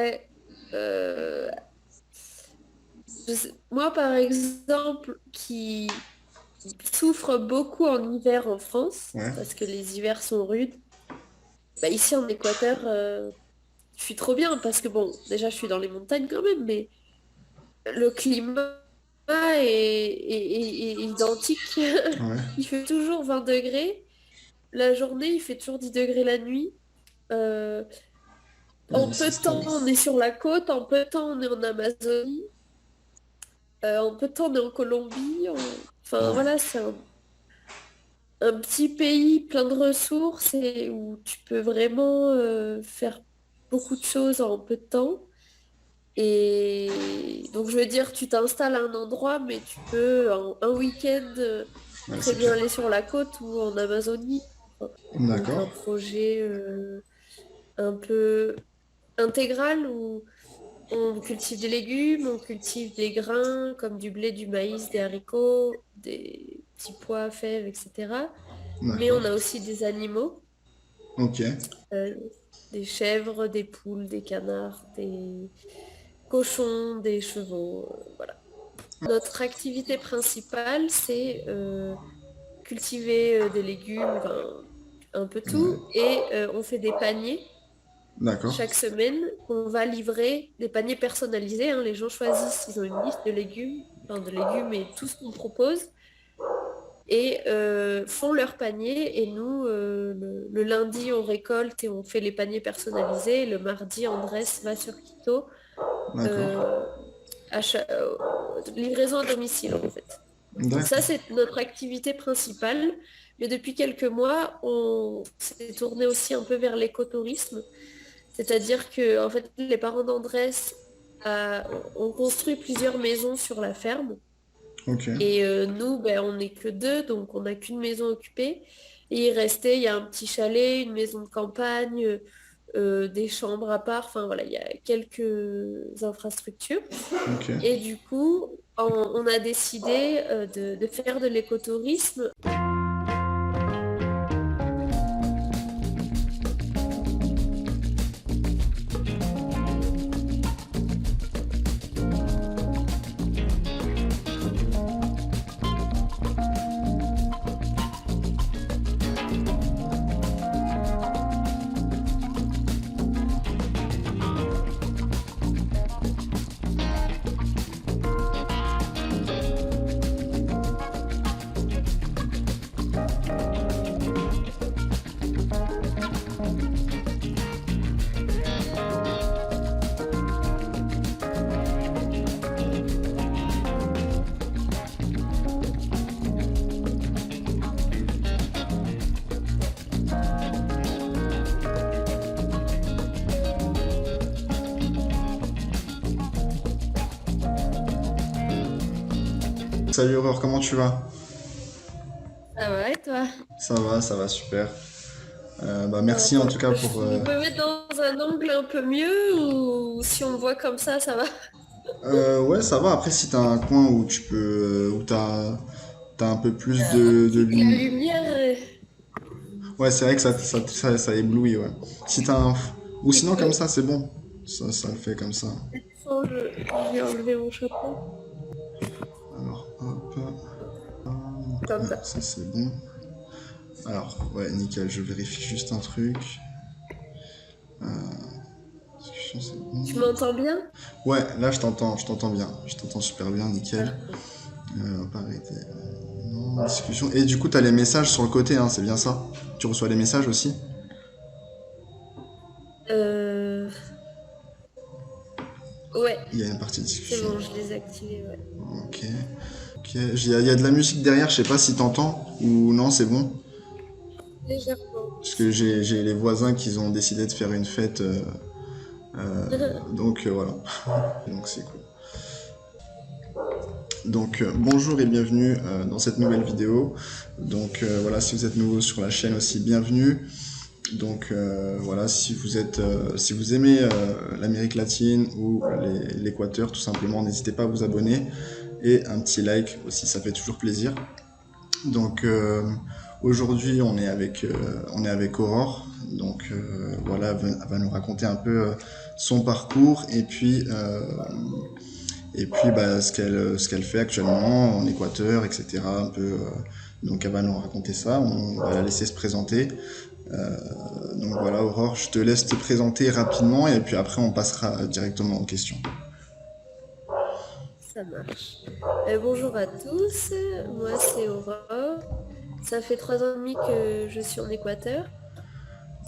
Euh, Moi, par exemple, qui souffre beaucoup en hiver en France, Ouais, parce que les hivers sont rudes, bah, ici en Équateur, je suis trop bien, parce que bon, déjà, je suis dans les montagnes quand même, mais le climat est identique. ouais. Il fait toujours 20 degrés. La journée, il fait toujours 10 degrés la nuit. Euh, Ouais, En c'est peu de temps, stable. on est sur la côte, en peu de temps, on est en Amazonie, en peu de temps, on est en Colombie. Enfin, Ouais, voilà, c'est un petit pays plein de ressources et où tu peux vraiment faire beaucoup de choses en peu de temps. Et donc, je veux dire, tu t'installes à un endroit, mais tu peux, en un week-end, ouais, très c'est bien clair. aller sur la côte ou en Amazonie. Donc, D'accord. un projet un peu intégral où on cultive des légumes, on cultive des grains comme du blé, du maïs, des haricots, des petits pois, fèves, etc. Mais D'accord. on a aussi des animaux, Ok. euh, des chèvres, des poules, des canards, des cochons, des chevaux, voilà. Notre activité principale, c'est cultiver des légumes, enfin, un peu Ouais. tout, et on fait des paniers D'accord. chaque semaine, on va livrer des paniers personnalisés, hein. Les gens choisissent, ils ont une liste de légumes, enfin de légumes et tout ce qu'on propose, et font leur panier. Et nous, le lundi, on récolte et on fait les paniers personnalisés. Et le mardi, Andrés va sur Quito, D'accord. euh, livraison à domicile, en fait. Donc ça, D'accord. c'est notre activité principale. Mais depuis quelques mois, on s'est tourné aussi un peu vers l'écotourisme. C'est-à-dire que en fait, les parents d'Andrés ont construit plusieurs maisons sur la ferme. Ok. Et nous, ben, on n'est que deux, donc on n'a qu'une maison occupée. Et il y a un petit chalet, une maison de campagne, des chambres à part. Enfin voilà, il y a quelques infrastructures. Ok. Et du coup, on a décidé de faire de l'écotourisme. Salut Aurore, comment tu vas? Ah ouais, toi? Ça va, super. Bah, merci en tout cas pour. Je peux mettre dans un angle un peu mieux ou si on me voit comme ça va? Ouais, ça va. Après, si t'as un coin où tu peux. Où t'as un peu plus de C'est que la lumière. lumière, Ouais, c'est vrai que ça éblouit, ouais. Si t'as un. Ou c'est sinon, comme que ça, c'est bon. Ça le fait comme ça. sans je vais enlever mon chapeau. Alors, hop. Comme Ouais, ça. ça c'est bon. Alors, ouais, nickel, je vérifie juste un truc. Discussion, c'est Tu bon. m'entends bien? Ouais, là je t'entends bien. Je t'entends super bien, nickel. Parfait. Pas arrêter. Non, discussion. Et du coup, t'as les messages sur le côté, hein, c'est bien ça? Tu reçois les messages aussi? Euh, ouais, Il y a une partie c'est discussion. bon, je les ai activés, ouais. Ok. Ok. Il y a de la musique derrière, je sais pas si t'entends ou non, c'est bon. Légèrement. Parce que j'ai les voisins qui ont décidé de faire une fête. Donc voilà. Donc c'est cool. Donc bonjour et bienvenue dans cette nouvelle vidéo. Donc voilà, si vous êtes nouveau sur la chaîne aussi, bienvenue. Donc voilà, si vous aimez l'Amérique latine ou l'Équateur, tout simplement, n'hésitez pas à vous abonner et un petit like aussi, ça fait toujours plaisir. Donc aujourd'hui, on est avec Aurore. Donc voilà, elle va nous raconter un peu son parcours et puis bah, ce qu'elle fait actuellement en Équateur, etc. Un peu, donc elle va nous raconter ça, on va la laisser se présenter. Donc voilà, Aurore, je te laisse te présenter rapidement et puis après on passera directement aux questions. Ça marche. Bonjour à tous, moi c'est Aurore. Ça fait 3 ans et demi que je suis en Équateur.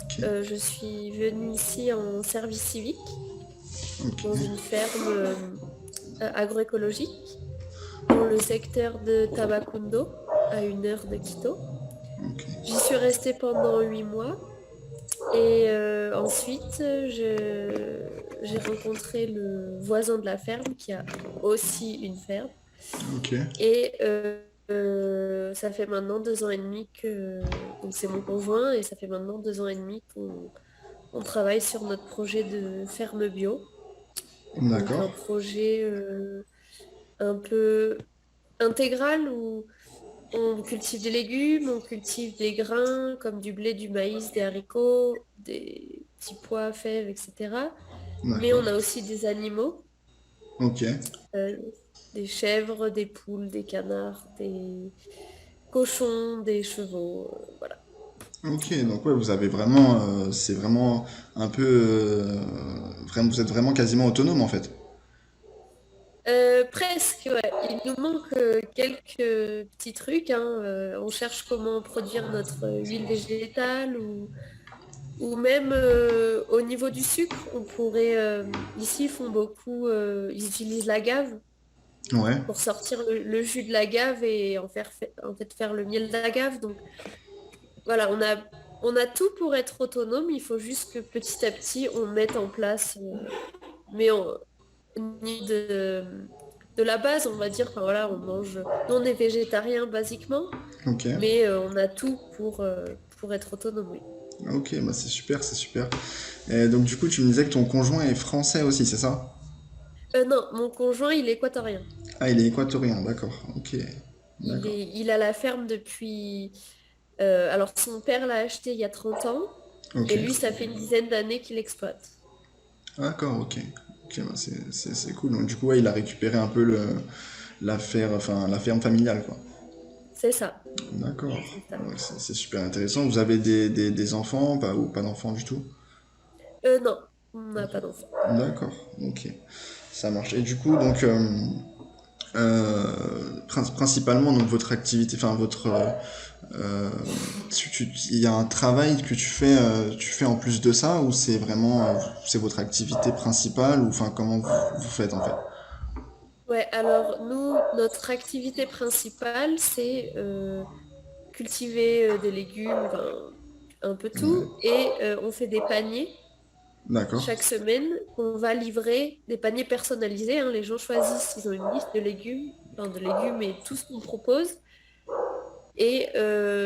Ok, Je suis venue ici en service civique dans ok, une ferme agroécologique dans le secteur de Tabacundo, à 1 heure de Quito. ok. J'y suis restée pendant 8 mois et ensuite j'ai rencontré le voisin de la ferme qui a aussi une ferme. Ok, Et ça fait maintenant 2 ans et demi que... Donc c'est mon conjoint et ça fait maintenant 2 ans et demi qu'on travaille sur notre projet de ferme bio. Donc d'accord. un projet un peu intégral où on cultive des légumes, on cultive des grains comme du blé, du maïs, des haricots, des petits pois, fèves, etc. Mais D'accord. on a aussi des animaux, Ok. euh, des chèvres, des poules, des canards, des cochons, des chevaux, voilà. Ok, donc ouais, vous avez vraiment, c'est vraiment un peu, vraiment, vous êtes vraiment quasiment autonome en fait. Presque, ouais. Il nous manque quelques petits trucs, hein. On cherche comment produire notre huile végétale ou même au niveau du sucre, on pourrait... ici, ils font beaucoup... ils utilisent l'agave Ouais. pour sortir le jus de l'agave et en fait faire le miel d'agave. Donc voilà, on a tout pour être autonome. Il faut juste que petit à petit, on mette en place... mais ni de la base, on va dire. Enfin voilà, on mange. Nous, on est végétarien basiquement, Ok. mais on a tout pour être autonome, oui. Ok, bah c'est super, c'est super. Et donc du coup, tu me disais que ton conjoint est français aussi, c'est ça? Non, mon conjoint, il est équatorien. Ah, il est équatorien, d'accord. Ok, d'accord. Il a la ferme depuis. Alors, son père l'a acheté il y a 30 ans, Ok. et lui, ça fait une dizaine d'années qu'il exploite. D'accord, ok. Ok, bah c'est cool. Donc du coup, ouais, il a récupéré un peu enfin, la ferme familiale, quoi. C'est ça, D'accord. c'est ça. Ouais, c'est super intéressant. Vous avez des enfants, pas, ou pas d'enfants du tout? Non, on n'a pas d'enfant. D'accord, ok. Ça marche. Et du coup, donc, principalement, donc, votre activité, enfin, euh, il y a un travail que tu fais en plus de ça, ou c'est vraiment, c'est votre activité principale, ou enfin, comment vous faites en fait? Ouais, alors nous, notre activité principale, c'est cultiver des légumes, enfin, un peu Ouais. tout, et on fait des paniers D'accord. chaque semaine qu'on va livrer, des paniers personnalisés, hein. Les gens choisissent, ils ont une liste de légumes et tout ce qu'on propose, et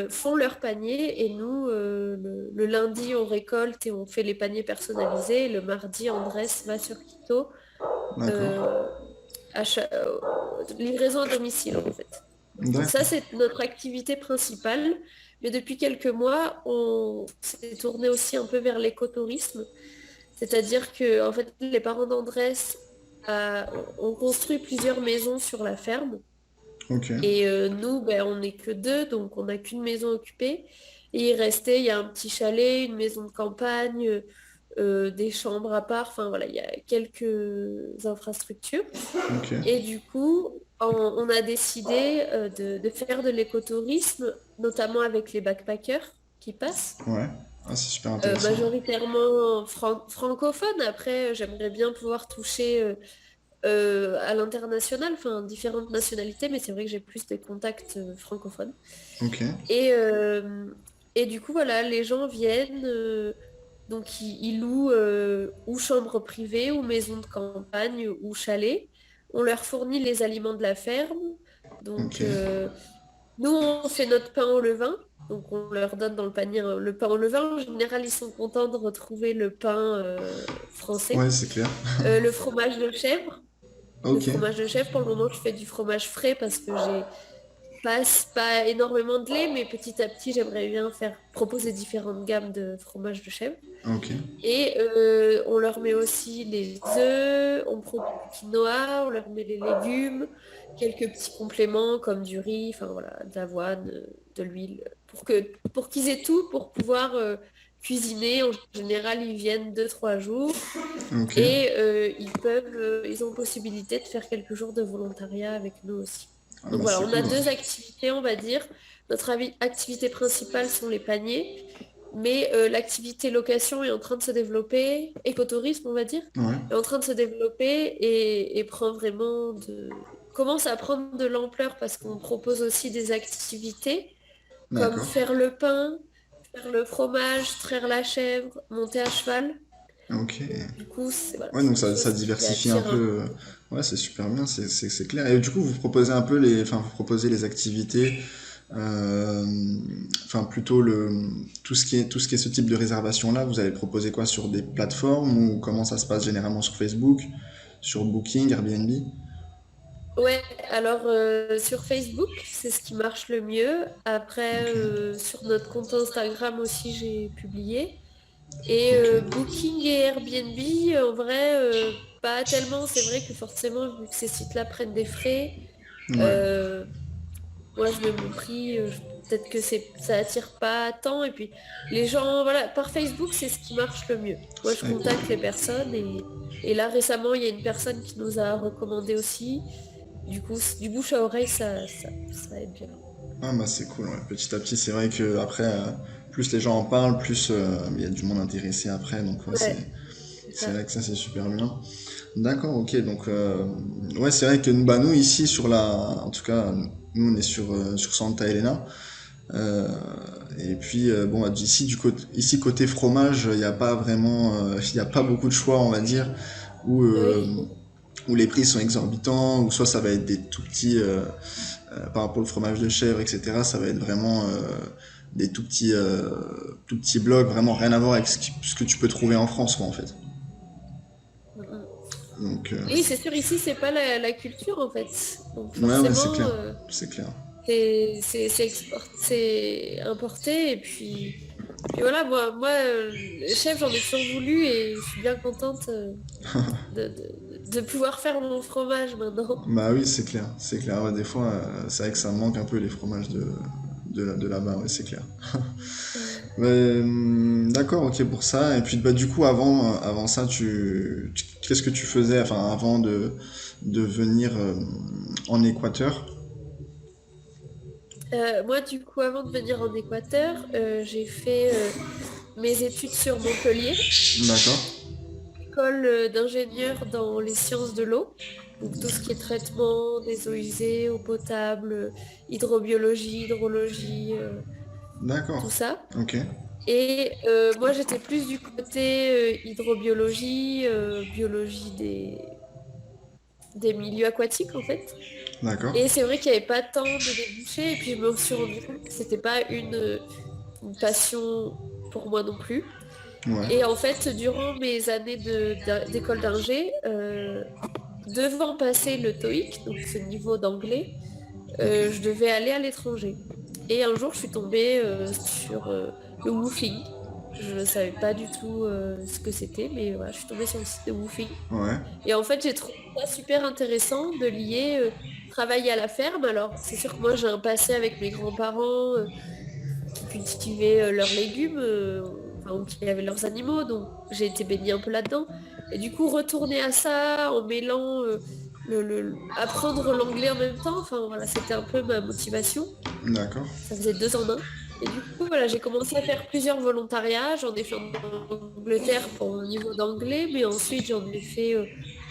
font leur panier. Et nous, le lundi, on récolte et on fait les paniers personnalisés. Et le mardi, Andrés va sur Quito, D'accord. euh, livraison à domicile, en fait. Donc ça, D'accord. c'est notre activité principale. Mais depuis quelques mois, on s'est tourné aussi un peu vers l'écotourisme. C'est-à-dire que en fait, les parents d'Andrés ont construit plusieurs maisons sur la ferme. Ok. Et nous, ben, on n'est que deux, donc on n'a qu'une maison occupée. Et il y a un petit chalet, une maison de campagne, des chambres à part. Enfin voilà, il y a quelques infrastructures. Ok. Et du coup, on a décidé de faire de l'écotourisme, notamment avec les backpackers qui passent. Ouais. Ah, c'est super intéressant. Majoritairement francophone. Après, j'aimerais bien pouvoir toucher à l'international, enfin différentes nationalités, mais c'est vrai que j'ai plus des contacts francophones. Ok. Et, et du coup, voilà, les gens viennent, donc ils louent ou chambre privée, ou maison de campagne, ou chalet. On leur fournit les aliments de la ferme. Ok. Donc, nous, on fait notre pain au levain. Donc, on leur donne dans le panier le pain au levain. En général, ils sont contents de retrouver le pain Ouais, français. c'est clair. Le fromage de chèvre. Le Ok. fromage de chèvre, pour le moment, je fais du fromage frais parce que pas énormément de lait, mais petit à petit, j'aimerais bien faire proposer différentes gammes de fromage de chèvre. Ok. Et on leur met aussi les œufs, on prend du quinoa, on leur met les légumes, quelques petits compléments comme du riz, enfin voilà, de l'avoine, de l'huile, pour qu'ils aient tout pour pouvoir cuisiner. En général, ils viennent 2, 3 jours Ok. et ils ont possibilité de faire quelques jours de volontariat avec nous aussi. Ah Donc bah voilà, c'est on a cool, ouais. 2 activités, on va dire. Notre activité principale sont les paniers, mais l'activité location est en train de se développer, écotourisme, on va dire, Ouais. est en train de se développer et commence à prendre de l'ampleur parce qu'on propose aussi des activités comme D'accord. faire le pain, faire le fromage, traire la chèvre, monter à cheval. Ok. Du coup, c'est voilà, Ouais, c'est donc des ça choses qui diversifie un attirent un peu. peu. Ouais, c'est super bien, c'est clair. Et du coup, vous proposez un peu enfin, vous proposez les activités, euh, enfin plutôt tout ce qui est ce type de réservation-là. Vous allez proposer quoi sur des plateformes ou comment ça se passe généralement sur Facebook, sur Booking, Airbnb? Ouais, alors sur Facebook, c'est ce qui marche le mieux. Après, Ok, sur notre compte Instagram aussi, j'ai publié. Et ok, Booking et Airbnb, en vrai, pas tellement. C'est vrai que forcément, vu que ces sites-là prennent des frais, ouais, euh, moi je mets mon prix. Peut-être que ça attire pas tant. Et puis les gens, voilà, par Facebook, c'est ce qui marche le mieux. Moi, je contacte les personnes et là récemment, il y a une personne qui nous a recommandé aussi. Du coup, du bouche à oreille, ça aide bien. ah bah c'est cool, ouais. Petit à petit, c'est vrai que après, plus les gens en parlent, plus il y a du monde intéressé après, donc ouais, Ouais, c'est c'est ça. vrai que ça c'est super bien. D'accord, ok. Donc, ouais, c'est vrai que bah, nous, ici, en tout cas, nous, on est sur Santa Elena. Euh, et puis, bon, bah, ici, côté fromage, il n'y a pas vraiment, il n'y a pas beaucoup de choix, on va dire, où, Oui. où les prix sont exorbitants, ou soit ça va être des tout petits, par rapport au fromage de chèvre, etc., ça va être vraiment des tout petits blocs, vraiment rien à voir avec ce que tu peux trouver en France, quoi, en fait. Mm, mm. Donc, Oui, c'est sûr, ici, c'est pas la culture, en fait. Donc ouais, ouais, c'est forcément, clair. C'est clair. c'est importé. Puis voilà, le chef, j'en ai toujours voulu et je suis bien contente de pouvoir faire mon fromage maintenant. Bah oui, c'est clair. C'est clair. Ouais, des fois, c'est vrai que ça manque un peu les fromages de là-bas, ouais, c'est clair. Mais, d'accord, ok pour ça. Et puis, bah, du coup, avant ça, qu'est-ce que tu faisais, enfin, avant de venir en Équateur? Moi, du coup, avant de venir en Équateur, j'ai fait mes études sur Montpellier, D'accord. école d'ingénieur dans les sciences de l'eau. Donc tout ce qui est traitement des eaux usées, eau potable, hydrobiologie, hydrologie, D'accord. tout ça. Ok. Et moi, j'étais plus du côté hydrobiologie, biologie des milieux aquatiques, en fait. D'accord. Et c'est vrai qu'il n'y avait pas tant de débouchés. Et puis, je me suis rendu compte que c'était pas une passion pour moi non plus. Ouais. Et en fait, durant mes années d'école d'ingé, devant passer le TOEIC, donc ce niveau d'anglais, je Ok. devais aller à l'étranger. Et un jour, je suis tombée sur le woofing. Je ne savais pas du tout ce que c'était, mais voilà, je suis tombée sur le site de woofing. Ouais. Et en fait, j'ai trouvé ça super intéressant de lier travailler à la ferme. Alors, c'est sûr que moi, j'ai un passé avec mes grands-parents qui cultivaient leurs légumes, enfin, ou qui avaient leurs animaux, donc j'ai été baignée un peu là-dedans. Et du coup, retourner à ça en mêlant apprendre l'anglais en même temps, enfin voilà, c'était un peu ma motivation. D'accord. Ça faisait 2 en 1. Et du coup, voilà, j'ai commencé à faire plusieurs volontariats. J'en ai fait en Angleterre pour mon niveau d'anglais, mais ensuite j'en ai fait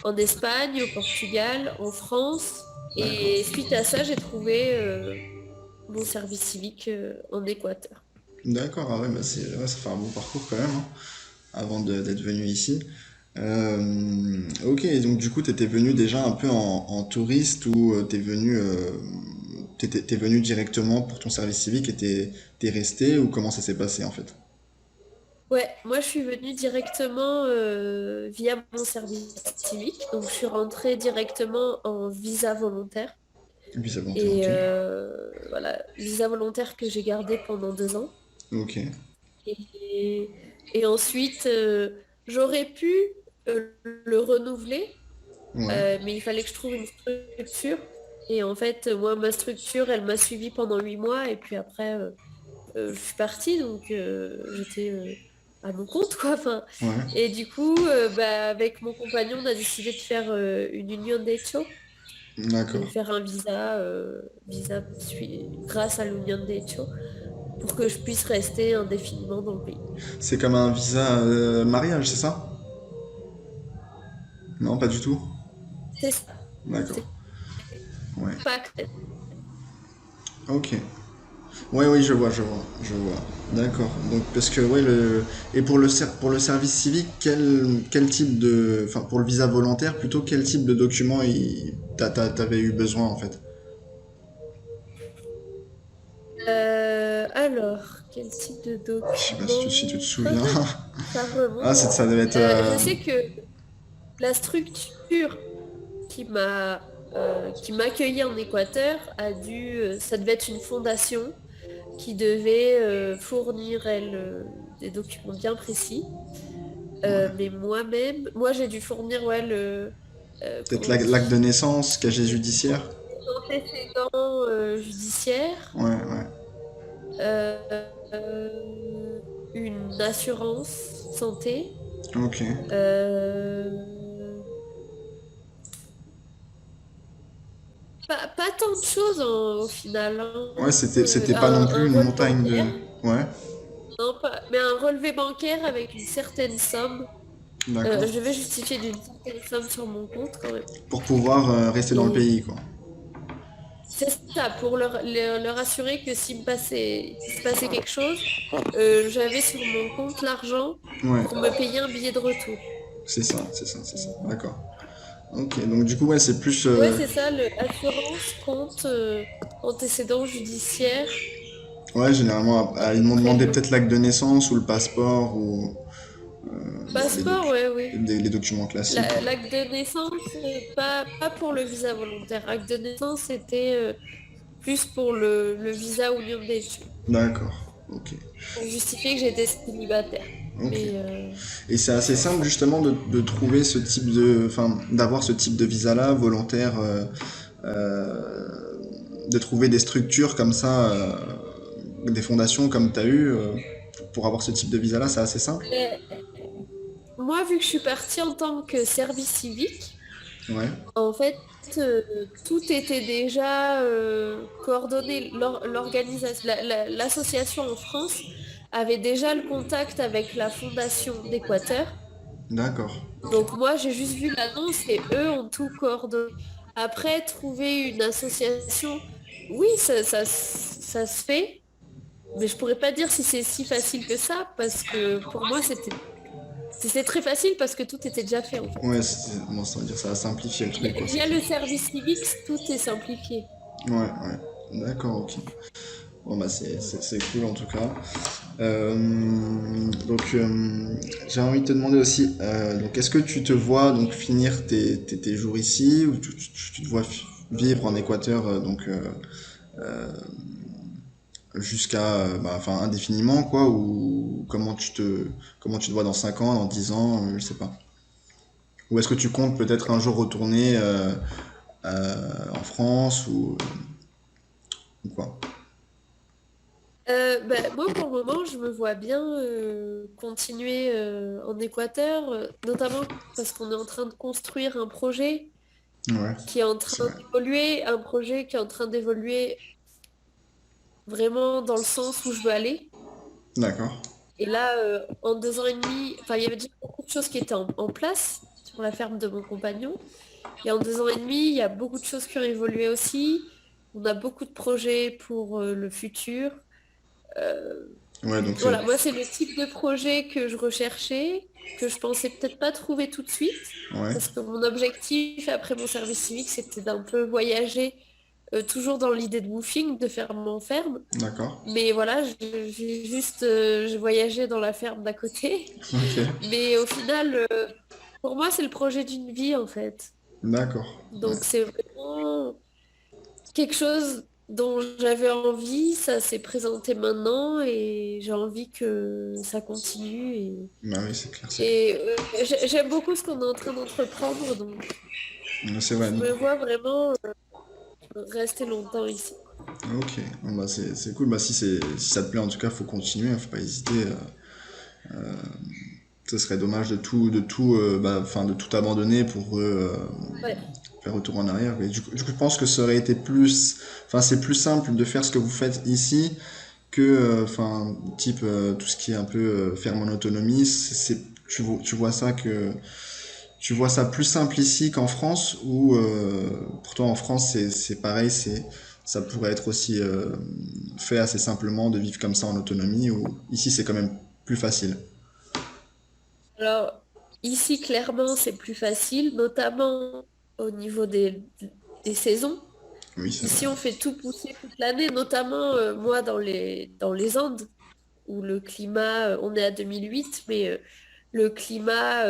en Espagne, au Portugal, en France. D'accord. Et suite à ça, j'ai trouvé mon service civique en Équateur. D'accord. Ah ouais, bah ouais, ça fait un bon parcours quand même, hein, avant d'être venu ici. Ok, et donc du coup, t'étais venu déjà un peu en touriste ou t'es venu directement pour ton service civique et t'es resté ou comment ça s'est passé en fait? Ouais, moi je suis venue directement via mon service civique, donc je suis rentrée directement en visa volontaire. Visa volontaire, Et ok. voilà, visa volontaire que j'ai gardé pendant 2 ans. Ok. Et, et ensuite, j'aurais pu le renouveler, Ouais. mais il fallait que je trouve une structure. Et en fait, moi, ma structure, elle m'a suivi pendant 8 mois. Et puis après, je suis partie. Donc, j'étais à mon compte, quoi. Enfin, Ouais. et du coup, bah, avec mon compagnon, on a décidé de faire une union d'hecho, de D'accord. faire un visa grâce à l'union d'hecho, pour que je puisse rester indéfiniment dans le pays. C'est comme un visa mariage, c'est ça? Non, pas du tout. C'est ça. D'accord. C'est Ouais. pas clair. Ok. Ouais, oui, je vois. D'accord. Donc, parce que, ouais, et pour pour le service civique, quel type de, enfin, pour le visa volontaire, plutôt, quel type de document t'avais eu besoin, en fait? Alors, quel type de Je sais pas si tu te document? souviens. Ça Ah, remonte. ça devait être, Je sais que la structure qui qui m'accueillait en Équateur ça devait être une fondation qui devait fournir, elle, des documents bien précis. ouais. Mais moi j'ai dû fournir, ouais, Peut-être comment on l'acte de dit, naissance, casier judiciaire. antécédent judiciaire, Ouais, ouais. une assurance santé. Ok. Euh, pas tant de choses au final, hein. Ouais, c'était pas non plus Un une relevé montagne de. bancaire, Ouais, non, mais un relevé bancaire avec une certaine somme. d'accord. Je vais justifier d'une certaine somme sur mon compte quand même. Pour pouvoir rester dans le Et pays, quoi. c'est ça, pour leur assurer que s'il se passait quelque chose, j'avais sur mon compte l'argent Ouais, pour me payer un billet de retour. c'est ça. D'accord. Ok, donc du coup, ouais, c'est plus. Ouais, c'est ça, assurance, compte, antécédent judiciaire. Ouais, généralement, ils m'ont Après, demandé peut-être l'acte de naissance ou le passeport ou bon, passeport, ouais, oui. les documents classiques, quoi. L'acte de naissance, pas pour le visa volontaire. Acte de naissance, c'était plus pour le visa Union d'études, D'accord, ok. pour justifier que j'étais célibataire. Ok. Mais Et c'est assez simple justement de trouver ce type de, enfin, d'avoir ce type de visa-là, volontaire, de trouver des structures comme ça, des fondations comme tu as eu, pour avoir ce type de visa-là, c'est assez simple. mais moi, vu que je suis partie en tant que service civique, Ouais, en fait, euh, tout était déjà coordonné. L'organisation, l'association en France avait déjà le contact avec la fondation d'Équateur. d'accord, ok. Donc moi, j'ai juste vu l'annonce et eux ont tout coordonné. Après, trouver une association, oui, ça se fait, mais je pourrais pas dire si c'est si facile que ça, parce que pour moi, c'était très facile parce que tout était déjà fait en fait. Ouais, bon, ça veut dire ça a simplifié le truc, quoi. Via le service civique, tout est simplifié. Ouais, ouais, d'accord, ok. Bon, bah, c'est cool en tout cas. Donc, j'ai envie de te demander aussi, donc, est-ce que tu te vois donc finir tes jours ici ou tu te vois vivre en Équateur euh, jusqu'à bah, enfin indéfiniment quoi ou comment tu te vois dans 5 ans, dans 10 ans, je sais pas. Ou est-ce que tu comptes peut-être un jour retourner en France ou quoi? Moi, pour le moment, je me vois bien continuer en Équateur, notamment parce qu'on est en train de construire un projet Ouais, qui est en c'est train vrai. d'évoluer, un projet qui est en train d'évoluer vraiment dans le sens où je veux aller. D'accord. Et là, en 2 ans et demi, enfin, il y avait déjà beaucoup de choses qui étaient en place sur la ferme de mon compagnon. Et en 2 ans et demi, il y a beaucoup de choses qui ont évolué aussi. On a beaucoup de projets pour le futur. Euh, Ouais, donc c'est voilà, moi, c'est le type de projet que je recherchais, que je pensais peut-être pas trouver tout de suite, ouais, parce que mon objectif après mon service civique, c'était d'un peu voyager, toujours dans l'idée de woofing, de ferme en ferme. d'accord. Mais voilà, j'ai voyagé dans la ferme d'à côté. OK. Mais au final, pour moi, c'est le projet d'une vie, en fait. D'accord. Ouais. Donc, c'est vraiment... quelque chose dont j'avais envie, ça s'est présenté maintenant et j'ai envie que ça continue. Bah oui, c'est clair, c'est clair. Et j'aime beaucoup ce qu'on est en train d'entreprendre, donc C'est vrai. je me vois vraiment rester longtemps ici. Ok, bon, bah, c'est cool. Bah, si ça te plaît, en tout cas, faut continuer, hein, faut pas hésiter. Ce serait dommage de tout abandonner pour Ouais. faire retour en arrière. Et du coup, je pense que ça aurait été plus, enfin, c'est plus simple de faire ce que vous faites ici que, enfin, type tout ce qui est un peu ferme en autonomie. Tu vois ça plus simple ici qu'en France, ou pourtant en France c'est pareil, ça pourrait être aussi fait assez simplement de vivre comme ça en autonomie, ou ici c'est quand même plus facile. Alors, ici, clairement, c'est plus facile, notamment au niveau des saisons. Oui, c'est vrai. Ici, on fait tout pousser toute l'année, notamment moi dans les Andes, où le climat, on est à 2008, mais le climat,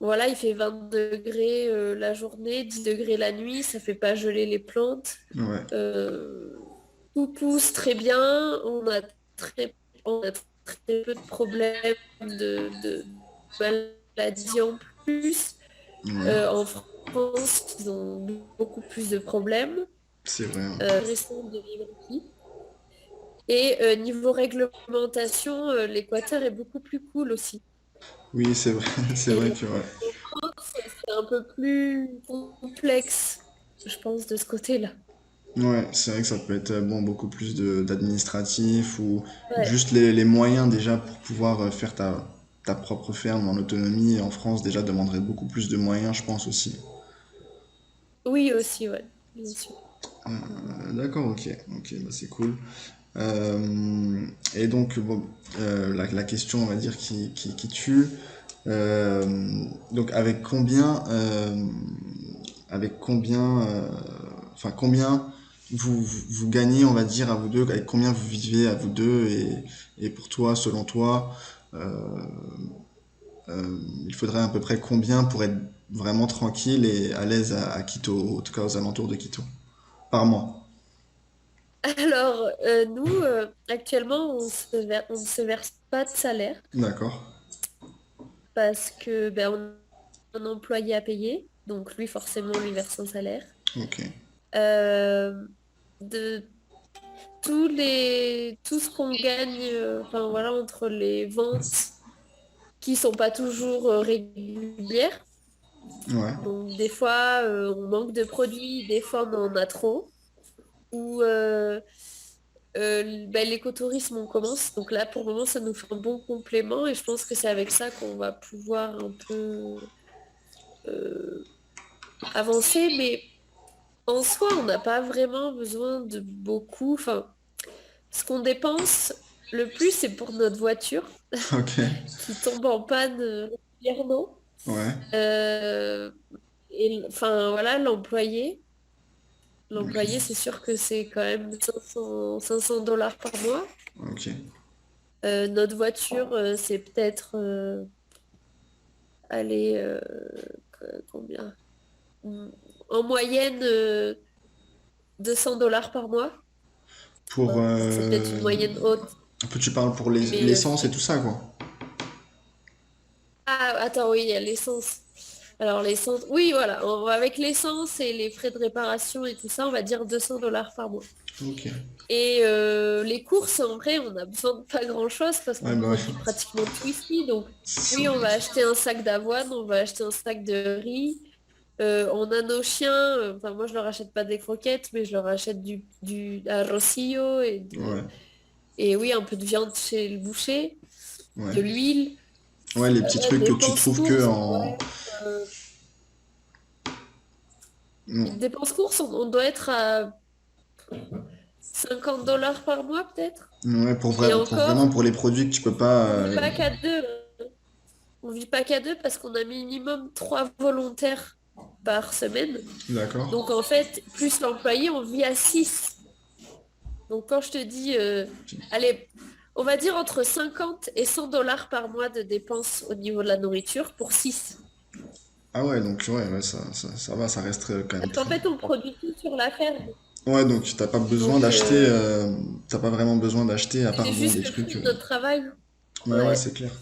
voilà, il fait 20 degrés la journée, 10 degrés la nuit, ça fait pas geler les plantes. Ouais, Euh, Tout pousse très bien, on a très peu de problèmes de maladies en plus. ouais, En France, ils ont beaucoup plus de problèmes. c'est vrai, hein. Récent de vivre ici. Et niveau réglementation, l'Équateur est beaucoup plus cool aussi. Oui, c'est vrai, c'est vrai Et que ouais. en France, c'est un peu plus complexe, je pense, de ce côté-là. Ouais, c'est vrai que ça peut être bon beaucoup plus d'administratif, ou Ouais. juste les moyens déjà pour pouvoir faire ta propre ferme en autonomie en France déjà demanderait beaucoup plus de moyens, je pense aussi. Oui, aussi, ouais, bien sûr. D'accord, ok, ok, bah c'est cool. Et donc, bon, la question, on va dire, qui tue. Donc, avec combien, combien vous gagnez, on va dire, à vous deux, avec combien vous vivez à vous deux, et pour toi, selon toi, euh, il faudrait à peu près combien pour être vraiment tranquille et à l'aise à Quito, en tout cas aux alentours de Quito, par mois. Alors, nous, actuellement, on ne se verse pas de salaire D'accord, parce que ben, on a un employé à payer. Donc, lui, forcément, on lui verse un salaire. ok, Euh, de tout ce qu'on gagne, enfin voilà, entre les ventes qui sont pas toujours régulières. ouais. Donc, des fois, on manque de produits, des fois, on en a trop. Ou ben, l'écotourisme, on commence. Donc là, pour le moment, ça nous fait un bon complément et je pense que c'est avec ça qu'on va pouvoir un peu euh, avancer. Mais en soi, on n'a pas vraiment besoin de beaucoup. Enfin, ce qu'on dépense le plus, c'est pour notre voiture Ok, qui tombe en panne régulièrement. ouais, Euh, et enfin, voilà, l'employé. L'employé, ok, c'est sûr que c'est quand même 500 $ par mois. ok. Notre voiture, c'est peut-être, allez, combien? Hmm, En moyenne, 200 $ par mois. Pour, Bon, c'est peut-être une moyenne haute, un peu, tu parles pour mais l'essence et tout ça, quoi. ah, attends, oui, il y a l'essence. Alors, l'essence, oui, voilà, avec l'essence et les frais de réparation et tout ça, on va dire 200 $ par mois. Ok. Et les courses, en vrai, on a besoin de pas grand-chose parce Ouais, qu'on bah ouais. produit pratiquement tout ici. Donc, C'est- oui, on va acheter un sac d'avoine, on va acheter un sac de riz. On a nos chiens, enfin, moi, je leur achète pas des croquettes, mais je leur achète du arrosillo Ouais, et oui, un peu de viande chez le boucher, ouais. de l'huile. Ouais, les petits trucs que tu Dépenses trouves que courses, en... euh, Non. dépenses courses, on doit être à 50 $ par mois, peut-être. Ouais, Et pour vraiment encore, pour les produits que tu peux pas... on vit pas qu'à deux. On vit pas qu'à deux parce qu'on a minimum 3 volontaires par semaine. D'accord. Donc en fait, plus l'employé, on vit à 6. Donc quand je te dis, allez, on va dire entre 50 et 100 $ par mois de dépenses au niveau de la nourriture pour 6. Ah ouais, donc ouais, ouais, ça va, ça reste quand même Parce qu'en très... fait, on produit tout sur la ferme. Ouais, donc t'as pas besoin Donc, d'acheter, t'as pas vraiment besoin d'acheter à part c'est bon juste des le trucs. fruit de notre travail. Ouais, ouais, Ouais. c'est clair,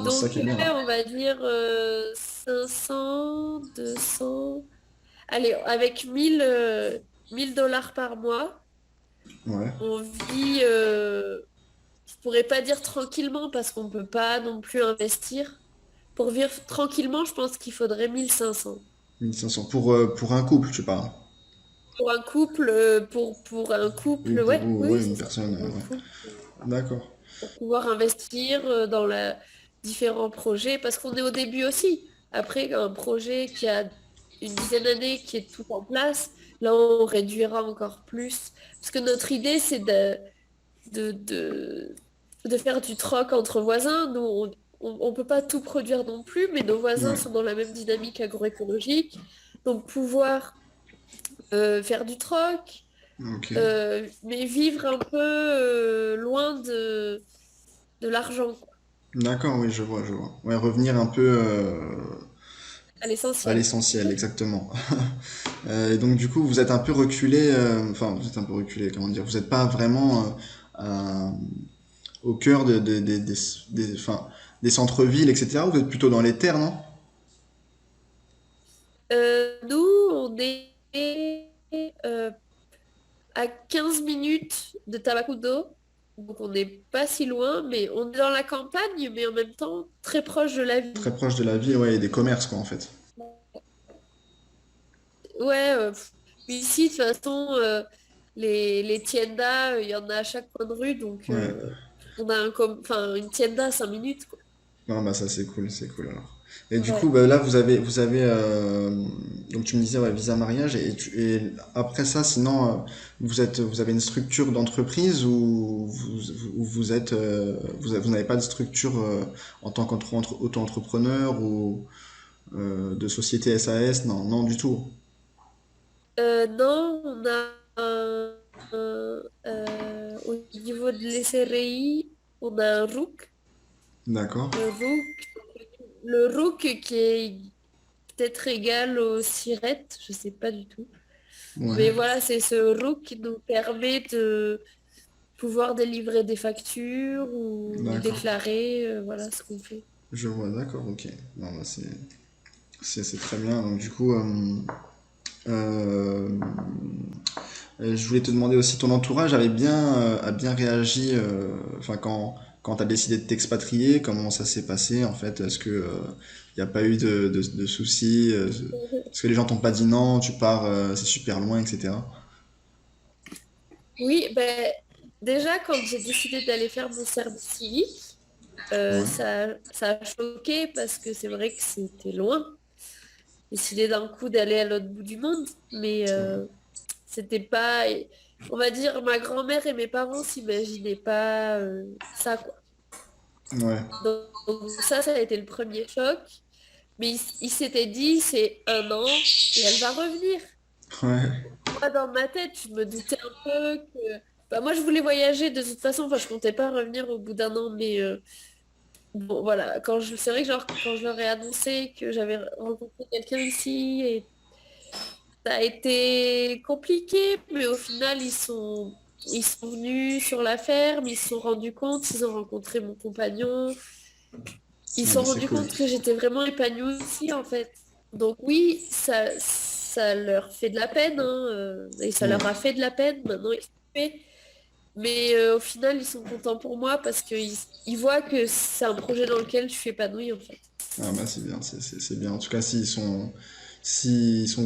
mais c'est ça Donc, qui est bien. ouais, on va dire 500, 200. Allez, avec 1000 $ par mois, Ouais, on vit, je pourrais pas dire tranquillement parce qu'on peut pas non plus investir. Pour vivre tranquillement, je pense qu'il faudrait 1500. 1500 pour un couple, tu parles. Pour un couple, pour un couple, ouais, Ou oui, ouais, c'est une ça. personne, Pour un ouais. couple, D'accord. pour pouvoir investir dans différents projets, parce qu'on est au début aussi. Après, un projet qui a une dizaine d'années, qui est tout en place, là, on réduira encore plus. Parce que notre idée, c'est de, de, de faire du troc entre voisins. Nous, on peut pas tout produire non plus, mais nos voisins Ouais, sont dans la même dynamique agroécologique. Donc, pouvoir faire du troc, ok. mais vivre un peu loin de l'argent, quoi, D'accord, oui, je vois. Ouais, revenir un peu à à l'essentiel. l'essentiel, exactement. Et donc du coup, vous êtes un peu reculé, enfin, vous êtes un peu reculé, comment dire, vous n'êtes pas vraiment au cœur enfin, des centres-villes, etc. Vous êtes plutôt dans les terres, non? Nous, on est euh, à 15 minutes de Tabacudo, donc on n'est pas si loin, mais on est dans la campagne, mais en même temps très proche de la Très ville. proche de la ville, ouais, et des commerces, quoi, en fait. Ouais, ici, de toute façon, les tiendas, il y en a à chaque coin de rue, donc Ouais. on a enfin, une tienda à 5 minutes, quoi. Non, bah ça c'est cool alors. Et du coup, Ouais. bah, là vous avez donc tu me disais ouais, visa mariage et après ça, sinon vous avez une structure d'entreprise ou vous êtes vous n'avez pas de structure en tant qu'auto-entrepreneur ou de société SAS, non, non du tout. Non, on a au niveau de l'SRI, on a un ROUC. D'accord. Le ROUC, le ROUC qui est peut-être égal au SIRET, je sais pas du tout. Ouais, Mais voilà, c'est ce ROUC qui nous permet de pouvoir délivrer des factures ou d'accord. déclarer, voilà ce qu'on fait. Je vois, d'accord, ok. Non, bah c'est très bien. Donc du coup euh, je voulais te demander aussi, ton entourage a bien réagi, enfin quand tu as décidé de t'expatrier, comment ça s'est passé en fait? Est-ce que il n'y a pas eu de soucis? Est-ce que les gens t'ont pas dit non, tu pars, c'est super loin, etc. Oui, ben déjà quand j'ai décidé d'aller faire mon service civique, Ouais, ça a choqué parce que c'est vrai que c'était loin. Décidé d'un coup d'aller à l'autre bout du monde, mais c'était pas, on va dire, ma grand-mère et mes parents s'imaginaient pas ça, quoi. ouais, Donc ça a été le premier choc. Mais il s'était dit, c'est 1 an et elle va revenir. ouais, Moi, dans ma tête, je me doutais un peu que... Bah, moi, je voulais voyager de toute façon. Enfin, je comptais pas revenir au bout d'1 an. Mais bon, voilà. C'est vrai que genre, quand je leur ai annoncé que j'avais rencontré quelqu'un ici, et ça a été compliqué. Mais au final, ils sont venus sur la ferme. Ils se sont rendus compte. Ils ont rencontré mon compagnon. Ils se ouais, sont bah, c'est rendus cool. compte que j'étais vraiment épanouie ici, en fait. Donc oui, ça leur fait de la peine, hein, et ça leur a Ouais. fait de la peine, maintenant ils sont fait. Mais au final, ils sont contents pour moi parce ils voient que c'est un projet dans lequel je suis épanouie, en fait. Ah bah c'est bien, c'est bien. En tout cas, s'ils sont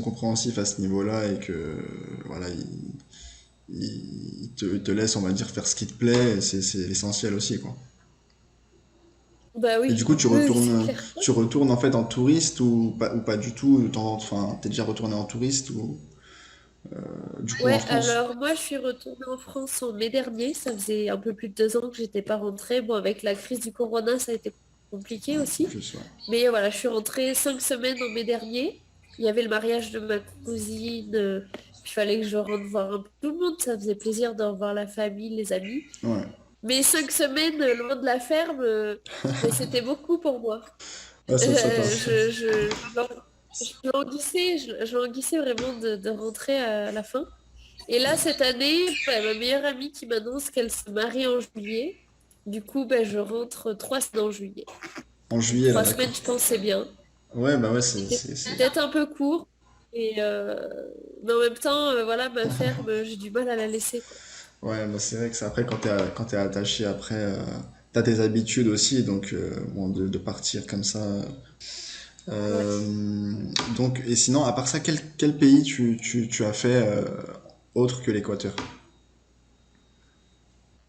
compréhensifs à ce niveau-là et que voilà, ils te laissent, on va dire, faire ce qui te plaît, c'est l'essentiel aussi, quoi. Bah Et du coup, oui, oui, oui, c'est clair. tu retournes en fait en touriste ou pas du tout, enfin, t'es déjà retourné en touriste ou du coup en Ouais, France? alors moi, je suis retournée en France en mai dernier. Ça faisait un peu plus de 2 ans que j'étais pas rentrée. Bon, avec la crise du corona, ça a été compliqué Ouais, en aussi. plus, ouais. Mais voilà, je suis rentrée 5 semaines en mai dernier. Il y avait le mariage de ma cousine. Puis il fallait que je rentre voir un peu tout le monde. Ça faisait plaisir de revoir la famille, les amis. Ouais. Mais 5 semaines loin de la ferme, mais c'était beaucoup pour moi. Ah, ça passe. Je languissais vraiment de rentrer à la fin. Et là, cette année, ma meilleure amie qui m'annonce qu'elle se marie en juillet. Du coup, je rentre 3 semaines en juillet. En Donc, juillet, là, 3 semaines, d'accord. je pense, c'est bien. Ouais, bah ouais, C'est peut-être un peu court. Et, mais en même temps, voilà, ma ferme, j'ai du mal à la laisser, quoi. Ouais, bah c'est vrai que c'est après, quand t'es attaché, après, t'as tes habitudes aussi, donc, bon, de partir comme ça. Ouais. Euh, donc, et sinon, à part ça, quel pays tu as fait autre que l'Équateur?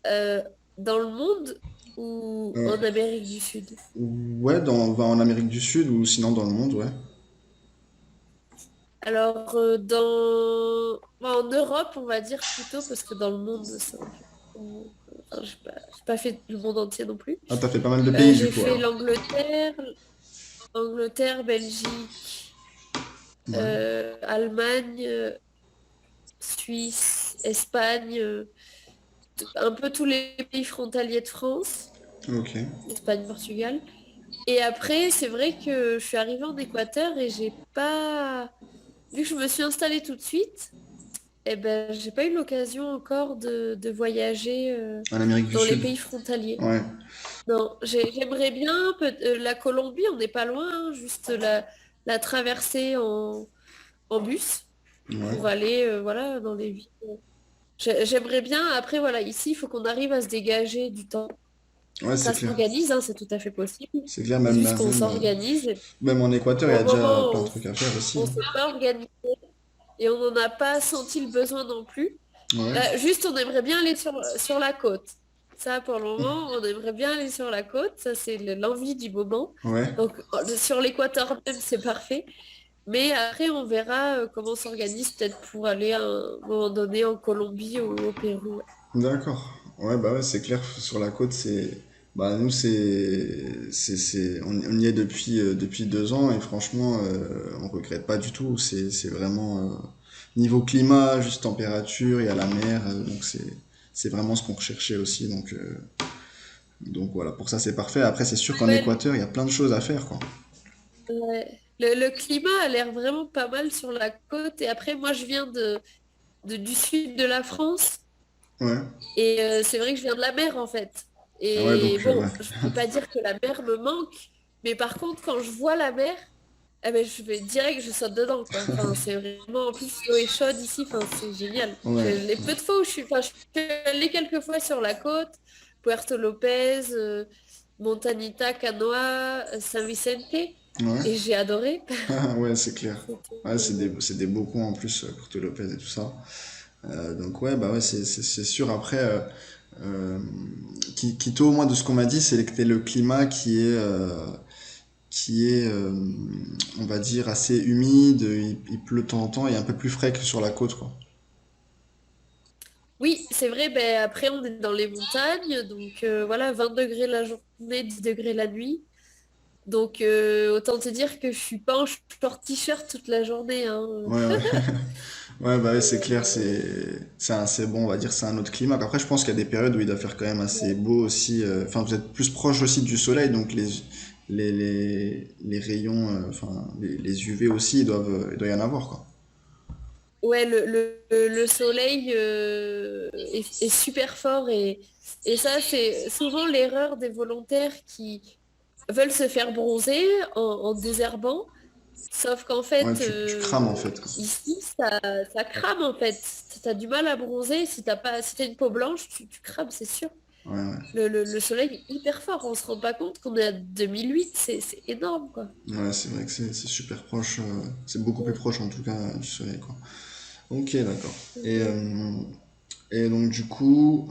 Euh, dans le monde ou Euh, en Amérique du Sud? ouais, en Amérique du Sud ou sinon dans le monde, ouais. Alors, en Europe, on va dire plutôt, parce que dans le monde, c'est un peu... Enfin, j'ai pas fait le monde entier non plus. Ah, t'as fait pas mal de pays du J'ai coup fait alors. l'Angleterre, Belgique, Ouais, Allemagne, Suisse, Espagne, un peu tous les pays frontaliers de France, ok. Espagne, Portugal. Et après, c'est vrai que je suis arrivée en Équateur et j'ai pas... Vu que je me suis installée tout de suite, eh ben, j'ai pas eu l'occasion encore de voyager En Amérique du dans les Sud. pays frontaliers. Ouais, Non, j'aimerais bien la Colombie, on n'est pas loin, hein, juste la traversée en bus ouais. pour aller voilà, dans les villes. J'aimerais bien, après, voilà, ici, il faut qu'on arrive à se dégager du temps. Ouais, c'est Ça clair. s'organise, hein, c'est tout à fait possible. C'est clair, C'est juste qu'on s'organise. Et même en Équateur, il y pour a le déjà moment, plein de trucs à faire aussi, on hein. s'est pas organisé et on n'en a pas senti le besoin non plus. Ouais, Juste, on aimerait bien aller sur la côte. Ça, pour le moment, on aimerait bien aller sur la côte. Ça, c'est l'envie du moment. ouais. Donc, sur l'équateur même, c'est parfait. Mais après, on verra comment on s'organise peut-être pour aller à un moment donné en Colombie ou au Pérou. Ouais. D'accord. Ouais, bah ouais, c'est clair, sur la côte, c'est. Bah, nous, on y est depuis 2 ans et franchement, on regrette pas du tout. C'est vraiment. Niveau climat, juste température, il y a la mer, donc c'est vraiment ce qu'on recherchait aussi. Donc voilà, pour ça, c'est parfait. Après, c'est sûr qu'en Ouais, Équateur, il y a plein de choses à faire, quoi. ouais. Le climat a l'air vraiment pas mal sur la côte. Et après, moi, je viens du sud de la France. Ouais. Et c'est vrai que je viens de la mer, en fait. Ah ouais, Et donc, ouais. bon, je peux pas dire que la mer me manque. Mais par contre, quand je vois la mer, eh ben, je vais direct, je saute dedans, quoi. Enfin, c'est vraiment, en plus, l'eau est chaude ici, enfin, c'est génial. Ouais. Les peu de fois où je suis allée quelques fois sur la côte, Puerto Lopez, Montanita, Canoa, San Vicente, Ouais. et j'ai adoré. Ouais, c'est clair. C'était Ouais, génial. c'est des beaux coins en plus, Porto Lopez et tout ça. Donc ouais, bah ouais, c'est sûr. Après, euh, Quito, moi, de ce qu'on m'a dit, c'est le climat qui est, on va dire, assez humide, il pleut de temps en temps et un peu plus frais que sur la côte, quoi. Oui, c'est vrai, ben, après, on est dans les montagnes, donc voilà, 20 degrés la journée, 10 degrés la nuit. Donc, autant te dire que je suis pas en short t-shirt toute la journée, hein. Ouais, ouais. Ouais, bah ouais, c'est clair, c'est bon, on va dire, c'est un autre climat. Après, je pense qu'il y a des périodes où il doit faire quand même assez beau aussi. Enfin, vous êtes plus proche aussi du soleil, donc les rayons, enfin, les UV aussi, il doit y en avoir, quoi. Ouais, le soleil est super fort et ça, c'est souvent l'erreur des volontaires qui veulent se faire bronzer en désherbant. Sauf qu'en Ouais, fait, tu crames en fait, quoi. ici, ça crame en fait. Tu as du mal à bronzer. Si t'as pas, si t'as une peau blanche, tu crames, c'est sûr. Ouais, ouais. Le soleil est hyper fort. On se rend pas compte qu'on est à 2008. C'est énorme, quoi. Ouais, c'est vrai que c'est super proche, c'est beaucoup plus proche en tout cas du soleil, quoi. Ok, d'accord. Et donc du coup,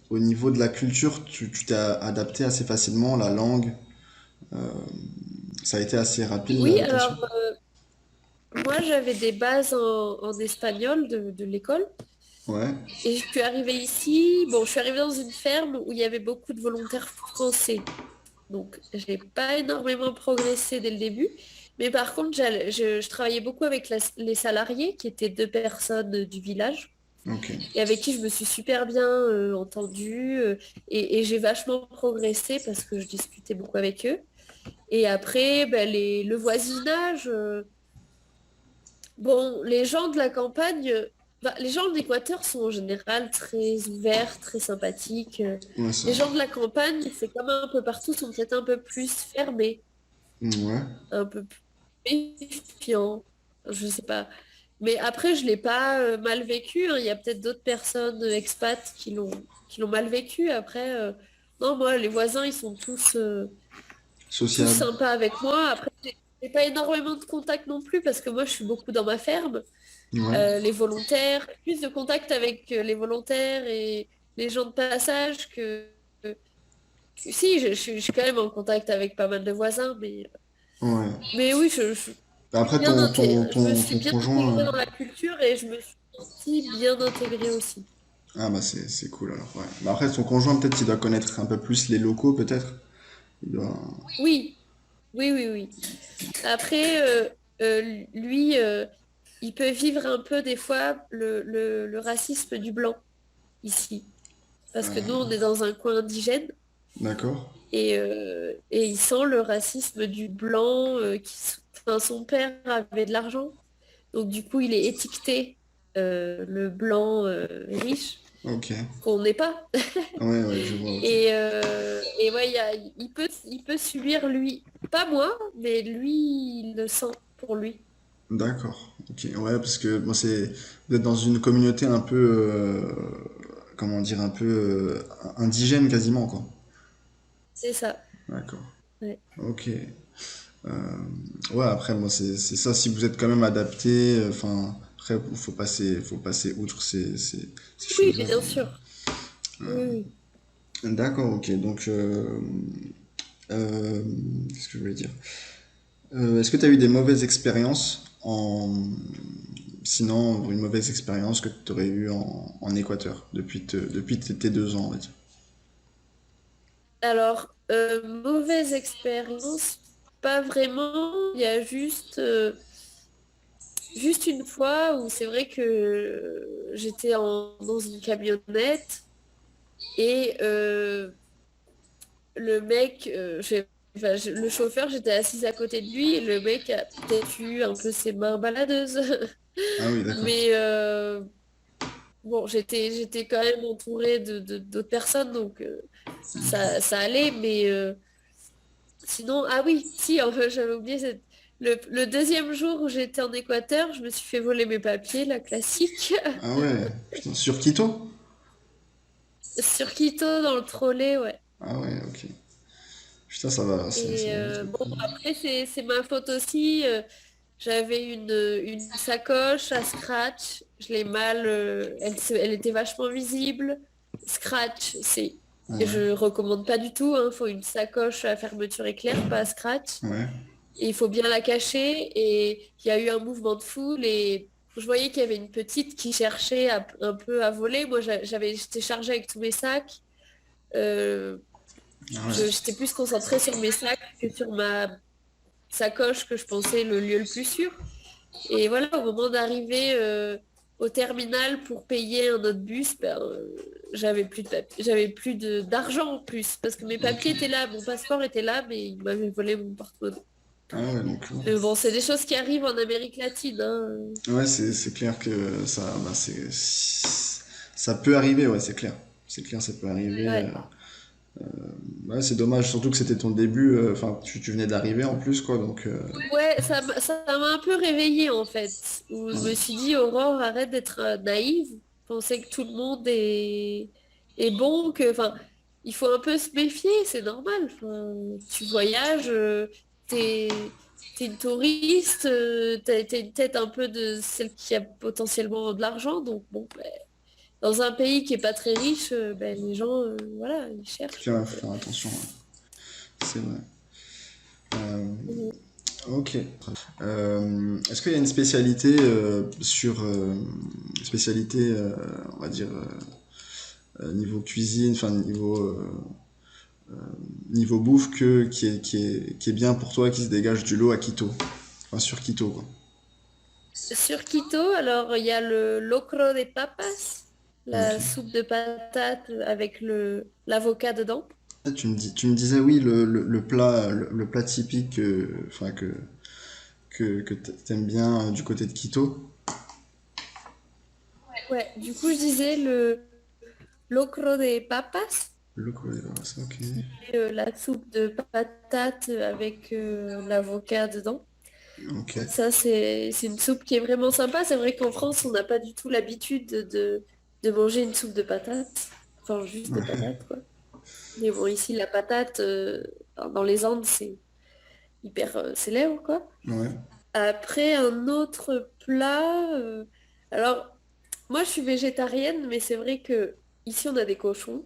au niveau de la culture, tu t'es adapté assez facilement, la langue, euh, ça a été assez rapide Oui, l'adaptation. alors moi j'avais des bases en espagnol de l'école. Ouais, Et je suis arrivée ici, bon, je suis arrivée dans une ferme où il y avait beaucoup de volontaires français. Donc, j'ai pas énormément progressé dès le début. Mais par contre, je travaillais beaucoup avec les salariés, qui étaient 2 personnes du village, ok. et avec qui je me suis super bien entendue. Et j'ai vachement progressé parce que je discutais beaucoup avec eux. Et après, ben, le voisinage, bon, les gens de la campagne. Bah, les gens de l'Équateur sont en général très ouverts, très sympathiques. Ouais, ça. Les gens de la campagne, c'est comme un peu partout, sont peut-être un peu plus fermés, Ouais. un peu plus méfiants. Je sais pas. Mais après, je l'ai pas mal vécu, hein. Il y a peut-être d'autres personnes expats qui l'ont mal vécu. Après, non, moi, les voisins, ils sont tous Sociable. sympas avec moi. Après, j'ai pas énormément de contact non plus parce que moi, je suis beaucoup dans ma ferme. Ouais. Les volontaires, plus de contact avec les volontaires et les gens de passage si, je suis quand même en contact avec pas mal de voisins, Ouais. mais oui, Après, je me suis ton bien conjoint. intégrée dans la culture et je me suis sentie bien intégrée aussi. Ah, bah, c'est cool alors. Ouais. Bah, après, ton conjoint, peut-être, il doit connaître un peu plus les locaux, peut-être. Il doit. Oui, oui. Après, lui, il peut vivre un peu des fois le racisme du blanc ici, parce que nous, on est dans un coin indigène. D'accord. Et il sent le racisme du blanc enfin, son père avait de l'argent, donc du coup il est étiqueté le blanc riche Ok. qu'on n'est pas. Ouais, je vois, ok. Et ouais, il peut subir lui, pas moi, mais lui il le sent pour lui. D'accord. Ok. Ouais, parce que bon, vous êtes dans une communauté un peu, comment dire, un peu indigène quasiment, quoi. C'est ça. D'accord. Ouais. Ok. Ouais, après, moi, c'est ça. Si vous êtes quand même adapté, enfin, après, faut passer outre ces Oui, choses-là. bien sûr. Oui, oui. D'accord, ok. Donc, euh, qu'est-ce que je voulais dire? Est-ce que tu as eu des mauvaises expériences sinon, une mauvaise expérience que tu aurais eue en Équateur depuis tes 2 ans, on va dire. Alors, mauvaise expérience, pas vraiment. Il y a juste une fois où c'est vrai que j'étais dans une camionnette et le mec, enfin, le chauffeur, j'étais assise à côté de lui et le mec a peut-être eu un peu ses mains baladeuses. Ah oui, d'accord. Mais bon, j'étais quand même entourée d'autres personnes, donc ça allait. Mais sinon, ah oui, si, enfin, j'avais oublié le deuxième jour où j'étais en Équateur, je me suis fait voler mes papiers, la classique. Ah ouais, putain, sur Quito? Sur Quito, dans le trolley, ouais. Ah ouais, ok. Putain, ça Et va vite, bon, quoi. après, c'est ma faute aussi. J'avais une sacoche à scratch. Je l'ai mal. Elle était vachement visible. Scratch, Ouais, je recommande pas du tout. Il faut une sacoche à fermeture éclair, pas à scratch. ouais. Et il faut bien la cacher. Et il y a eu un mouvement de foule et je voyais qu'il y avait une petite qui cherchait un peu à voler. Moi, j'étais chargée avec tous mes sacs. Euh, Ah ouais. J'étais plus concentrée sur mes sacs que sur ma sacoche que je pensais le lieu le plus sûr. Et voilà, au moment d'arriver au terminal pour payer un autre bus, j'avais plus d'argent en plus parce que mes papiers étaient là, mon passeport était là, mais ils m'avaient volé mon porte-monnaie. Ah ouais, donc. Mais bon, c'est des choses qui arrivent en Amérique latine, hein. Ouais, c'est clair que ça peut arriver, ouais, c'est clair. C'est clair, ça peut arriver. Ouais. Ouais, c'est dommage, surtout que c'était ton début. Enfin, tu venais d'arriver en plus, quoi. Donc, Ouais, ça m'a un peu réveillée en fait. Où je me suis dit, Aurore, arrête d'être naïve. Penser que tout le monde est bon, enfin, il faut un peu se méfier, c'est normal. Enfin, tu voyages, t'es une touriste, t'as une tête un peu de celle qui a potentiellement de l'argent. Donc bon, ben, dans un pays qui est pas très riche, ben, les gens, voilà, ils cherchent. faut faire attention, ouais. C'est vrai. Euh, Mhm. ok. Est-ce qu'il y a une spécialité spécialité, on va dire, niveau cuisine, enfin niveau bouffe qui est bien pour toi, qui se dégage du lot à Quito, enfin sur Quito, quoi. Sur Quito, alors il y a le locro de papas, Ok. la soupe de patates avec l'avocat dedans. Ah, tu me disais oui le plat le plat typique, enfin que t'aimes bien du côté de Quito. Ouais, du coup, je disais le locro de papas, Loco de Babas, ok. qui est la soupe de patates avec l'avocat dedans. Ok. Donc ça, c'est une soupe qui est vraiment sympa. C'est vrai qu'en France, on n'a pas du tout l'habitude de manger une soupe de patates. Enfin, juste des Ouais. patates, quoi. Mais bon, ici, la patate, dans les Andes, c'est hyper célèbre, quoi. Ouais. Après, un autre plat. Alors, moi, je suis végétarienne, mais c'est vrai que ici, on a des cochons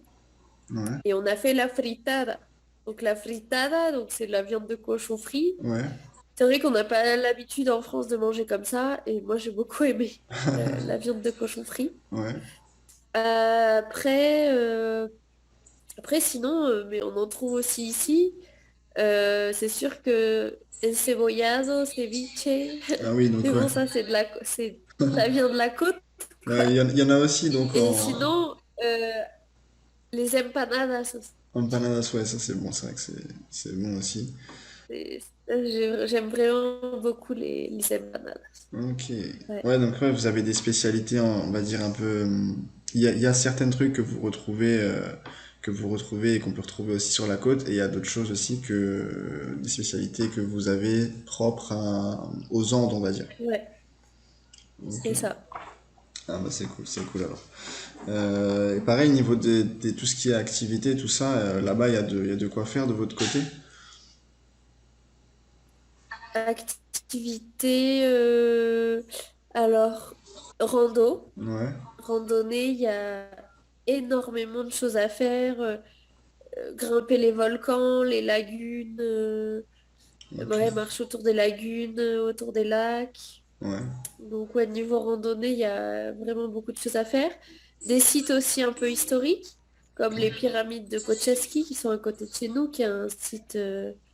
Ouais. et on a fait la fritada. Donc, la fritada, donc c'est de la viande de cochon frit. Ouais. C'est vrai qu'on n'a pas l'habitude en France de manger comme ça, et moi, j'ai beaucoup aimé la viande de cochon frit. Ouais. Après, après, sinon, mais on en trouve aussi ici. C'est sûr que encebollado, ceviche, Ah oui, donc mais ouais. bon, ça, ça vient de la côte, quoi. Il y en a aussi donc Et en sinon, les empanadas aussi. empanadas, ouais, ça c'est bon, c'est vrai que c'est bon aussi. J'aime vraiment beaucoup les empanadas. Ok. Ouais. Ouais, donc ouais, vous avez des spécialités, on va dire un peu. Il y a certains trucs que vous retrouvez et qu'on peut retrouver aussi sur la côte, et il y a d'autres choses aussi des spécialités que vous avez propres aux Andes, on va dire. Ouais, Ok. c'est ça. Ah bah c'est cool alors. Et pareil, niveau tout ce qui est activité, tout ça, là-bas, il y a de quoi faire de votre côté? Activité, alors, rando. Ouais, Randonnée, il y a énormément de choses à faire. Grimper les volcans, les lagunes, ok, ouais, marcher autour des lagunes, autour des lacs. ouais, Donc, ouais, niveau randonnée, il y a vraiment beaucoup de choses à faire. Des sites aussi un peu historiques, comme les pyramides de Kocheski, qui sont à côté de chez nous, qui est un site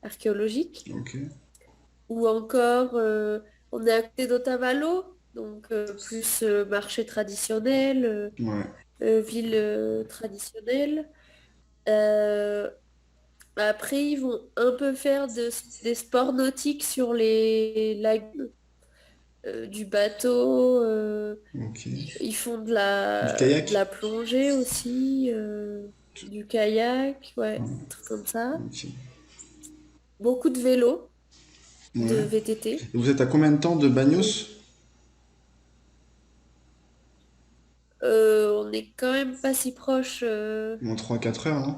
archéologique. ok, Ou encore, on est à côté d'Otavalo, donc plus marché traditionnel, ouais, ville traditionnelle. Euh, Après, ils vont un peu faire des sports nautiques sur les lagunes, du bateau. ok. Ils font Du de kayak? la plongée aussi, du kayak, ouais, Ouais, des trucs comme ça. ok. Beaucoup de vélos, de Ouais. VTT. Et vous êtes à combien de temps de Donc, Bagnos? on est quand même pas si proche. Bon, 3 4 heures, non?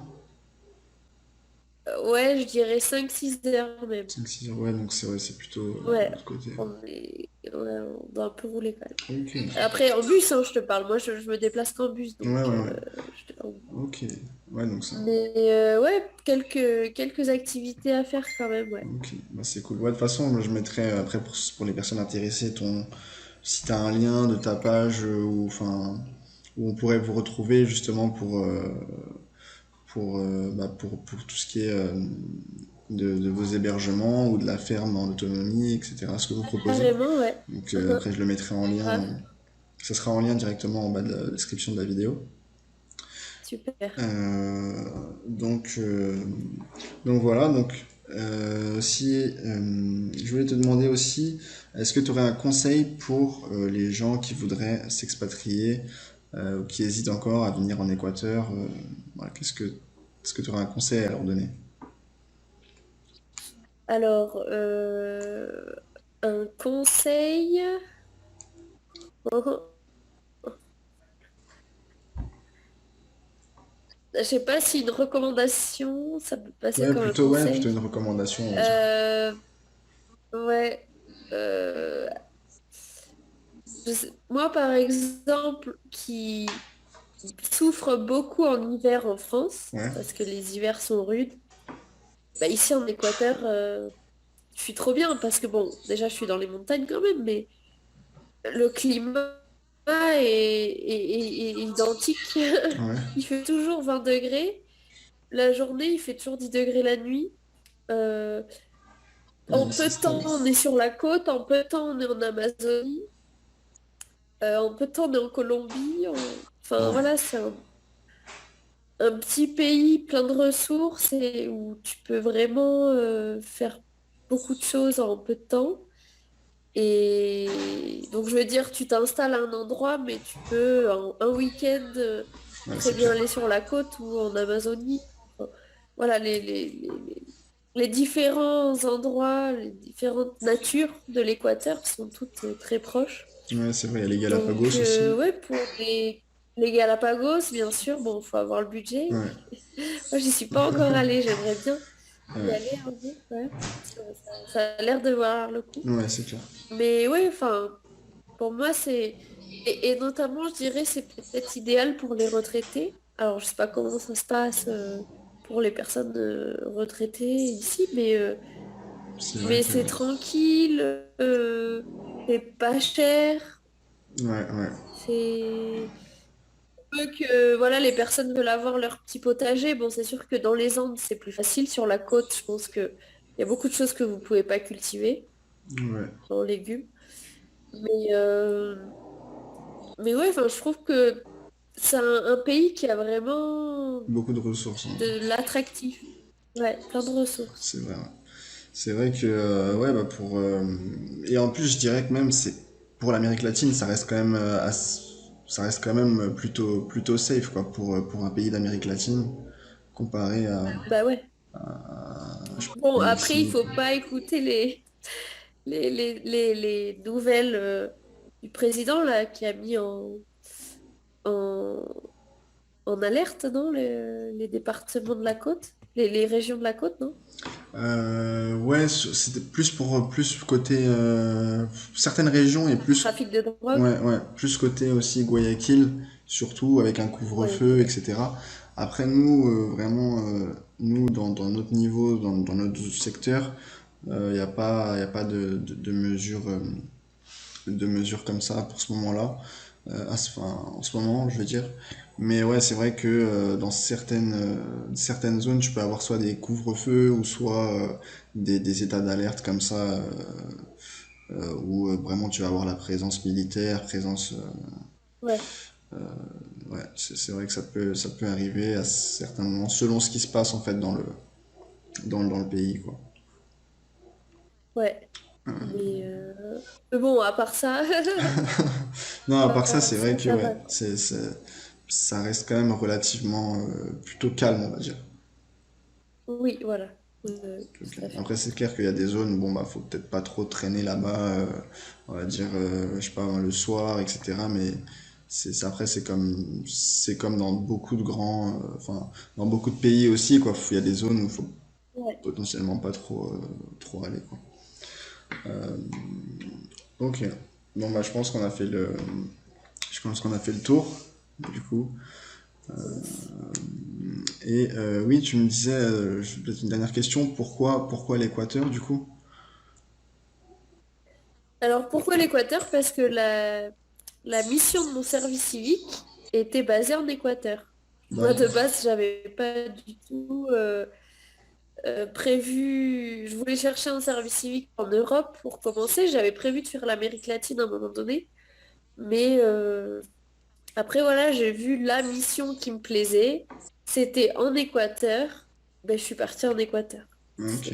Ouais, je dirais 5 6 heures même. 5 6 heures, ouais, donc c'est ouais, c'est plutôt de Ouais, l'autre côté. ouais, on doit un peu rouler quand même. Ok. Après, en bus, hein, je te parle. Moi, je me déplace qu'en bus, Ouais, donc ouais, ouais. en- Ok. Ouais, donc ça. Mais ouais, quelques activités à faire quand même, ouais. Ok, bah c'est cool. Ouais, de toute façon, moi, je mettrai après pour les personnes intéressées si t'as un lien de ta page ou enfin où on pourrait vous retrouver justement pour tout ce qui est de vos hébergements ou de la ferme en autonomie, etc. Ce que vous proposez. Carrément, ouais. Donc Uhum, après, je le mettrai en lien. grave, Ça sera en lien directement en bas de la description de la vidéo. super. Euh, donc, euh, donc voilà, si je voulais te demander aussi, est-ce que tu aurais un conseil pour les gens qui voudraient s'expatrier ou qui hésitent encore à venir en Équateur voilà, est-ce que tu aurais un conseil à leur donner? Alors, un conseil. Je sais pas si une recommandation, ça peut passer comme un Ouais, plutôt une conseil. recommandation, on va dire. Euh, ouais. Moi, par exemple, qui souffre beaucoup en hiver en France, Ouais, parce que les hivers sont rudes, bah, ici en Équateur, je suis trop bien, parce que bon, déjà, je suis dans les montagnes quand même, mais le climat est identique. ouais. Il fait toujours 20 degrés. La journée, il fait toujours 10 degrés la nuit. Euh, Ouais, En peu c'est de temps, stable. on est sur la côte, en peu de temps, on est en Amazonie, en peu de temps, on est en Colombie. Enfin, Ouais. voilà, c'est un petit pays plein de ressources et où tu peux vraiment faire beaucoup de choses en peu de temps. Et Donc je veux dire, tu t'installes à un endroit, mais tu peux un week-end Ouais, très c'est bien clair. aller sur la côte ou en Amazonie. Enfin, voilà, les différents endroits, les différentes natures de l'Équateur sont toutes très proches. Ouais, c'est vrai, il y a les Donc, Galapagos aussi. ouais, pour les Galapagos, bien sûr, bon, il faut avoir le budget. Ouais, Moi, j'y suis pas encore allée, j'aimerais bien y ouais, aller un jour, ouais. Ça a l'air de valoir le coup. ouais, c'est clair. Mais oui, enfin, pour moi, c'est... et notamment, je dirais, c'est peut-être idéal pour les retraités. Alors, je sais pas comment ça se passe pour les personnes retraitées ici, C'est vrai mais que... c'est tranquille, c'est pas cher, Ouais, ouais. c'est... peu que voilà, les personnes veulent avoir leur petit potager. Bon, c'est sûr que dans les Andes, c'est plus facile. Sur la côte, je pense que il y a beaucoup de choses que vous pouvez pas cultiver Ouais. en légumes. Mais, mais ouais, enfin, je trouve que c'est un pays qui a vraiment Beaucoup de ressources, hein. de l'attractif. Ouais, plein de ressources. C'est vrai, ouais. C'est vrai que, ouais, bah pour... Et en plus, je dirais que même, c'est... Pour l'Amérique latine, ça reste quand même ça reste quand même plutôt safe, quoi, pour un pays d'Amérique latine, comparé Bah ouais. je sais Bon, pas, après, il Mexique. faut pas écouter les nouvelles du président là qui a mis en, en alerte, non, les départements de la côte, les régions de la côte, non? Ouais, c'était plus pour plus côté certaines régions et plus Trafic de drogue? ouais ouais plus côté aussi Guayaquil surtout avec un Ouais, couvre-feu ok. etc. Après nous vraiment nous dans notre niveau dans notre secteur il y a pas de mesures de mesures comme ça pour ce moment-là enfin, en ce moment je veux dire mais ouais c'est vrai que dans certaines zones tu peux avoir soit des couvre-feux ou soit des états d'alerte comme ça où vraiment tu vas avoir la présence militaire présence Ouais, ouais c'est vrai que ça peut arriver à certains moments selon ce qui se passe en fait dans le pays quoi. ouais. Mais bon, à part ça, Non, à à part ça, part c'est vrai ça, que ça ouais, va, quoi. ça reste quand même relativement plutôt calme, on va dire. Oui, voilà. Ok. Tout à fait. Après, c'est clair qu'il y a des zones, bon, bah, faut peut-être pas trop traîner là-bas, on va dire, je sais pas, le soir, etc. Mais après, c'est comme dans beaucoup de enfin, dans beaucoup de pays aussi, quoi. Il y a des zones où il faut Ouais. potentiellement pas trop aller, quoi. Ok. Bon, bah, je pense qu'on a fait le tour, du coup. Et oui, tu me disais, peut-être une dernière question, pourquoi l'Équateur du coup? Alors, pourquoi l'Équateur? Parce que la mission de mon service civique était basée en Équateur. Moi, de D'accord. base, j'avais pas du tout prévu. Je voulais chercher un service civique en Europe pour commencer. J'avais prévu de faire l'Amérique latine à un moment donné. Mais après, voilà, j'ai vu la mission qui me plaisait. C'était en Équateur. Ben, je suis partie en Équateur. Ok.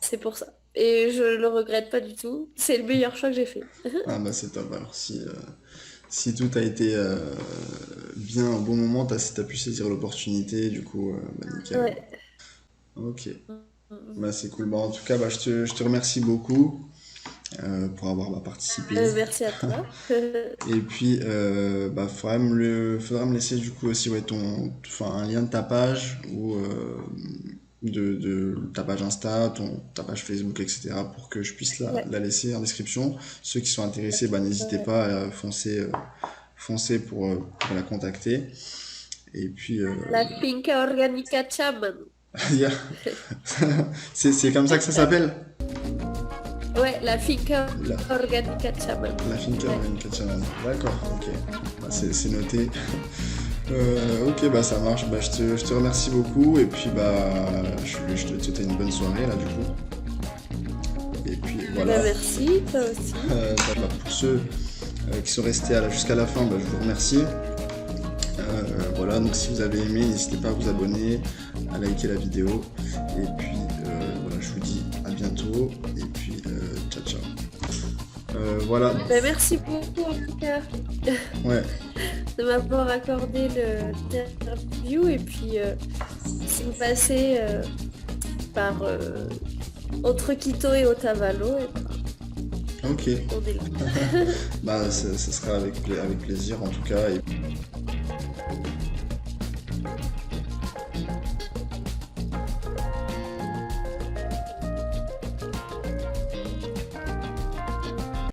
C'est pour ça. Et je le regrette pas du tout. C'est le meilleur choix que j'ai fait. Ah bah c'est top. Alors si tout a été bien au bon moment, si t'as pu saisir l'opportunité, du coup, bah nickel. Ouais. Ok. Mm, mm. Bah c'est cool. Bah, en tout cas, bah, je te remercie beaucoup pour avoir bah, participé. Merci à toi. Et puis, bah, faudra me laisser du coup aussi ouais, enfin, un lien de ta page ou de ta page Insta, ta page Facebook, etc. pour que je puisse Ouais. la laisser en description. Ceux qui sont intéressés, bah, n'hésitez Ouais. pas à foncer pour la contacter. Et puis, La finca organica Chaman. il y a- c'est comme ça que ça s'appelle? Ouais, la finca La, organica Chaman. la Finca Ouais. Organica Channel. D'accord, ok. Bah, c'est noté. Ok, bah ça marche. Bah, je te remercie beaucoup. Et puis, bah, je te souhaite une bonne soirée, là, du coup. Et puis, voilà. Ben, merci, toi aussi. Bah, pour ceux qui sont restés jusqu'à la fin, bah, je vous remercie. Voilà, donc si vous avez aimé, n'hésitez pas à vous abonner, à liker la vidéo. Et puis, voilà, je vous dis à bientôt. Et puis, ciao, ciao. voilà. Ben, merci beaucoup en tout cas Ouais. de m'avoir accordé l'interview. Et puis, si vous passez par entre Quito et Otavalo, et Ok. on est là. Bah, ce sera avec plaisir en tout cas.